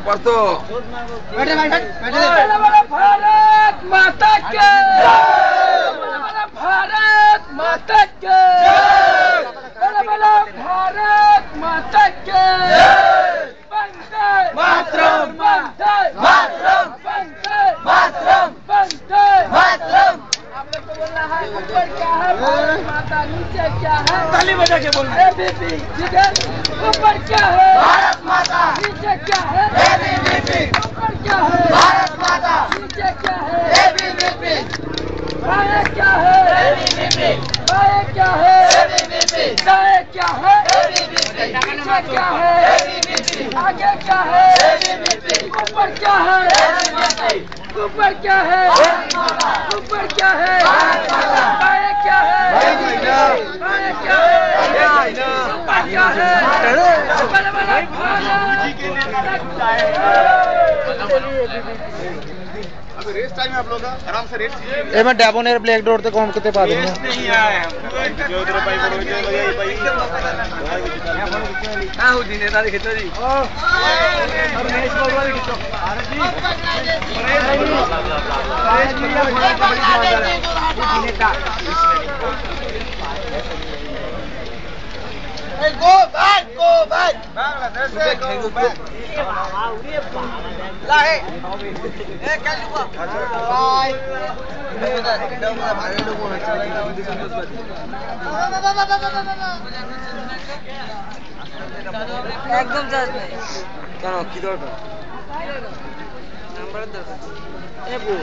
परसों बैठे भाई बैठे भारत माता के भारत माता के भारत माता के वंदे मातरम वंदे मातरम वंदे मातरम वंदे मातरम। आप लोग को बोलना है ऊपर क्या है भारत माता, नीचे क्या है ताली बजा के बोलना है बीबी ठीक है। ऊपर क्या है भारत माता, नीचे क्या है बीबी। ऊपर क्या है भारत माता, नीचे क्या है बीबी। बाएं क्या है बीबी, बाएं क्या है बीबी, दाएं क्या है बीबी, पीछे क्या है बीबी, आगे क्या है बीबी, ऊपर क्या है बीबी, ऊपर क्या है ऊपर क्या है बाएं क्या है बाएं क्या है ऊपर क्या है अभी रेस टाइम है आप लोग का, आराम से रेस कीजिए। ए मैं डेबोनेर ब्लैक डोर ते कौन कितने पा दूंगा नहीं आए जो उधर भाई बोलो जो भाई हां हो दिन तारी खिचो जी और मैच बोल वाले खिचो अरे जी go back बांग्लादेश से go back ला ए क्या लुआ बाय एकदम चार्ज नहीं কেন কি দরকার নাম্বার দরকার এ বউ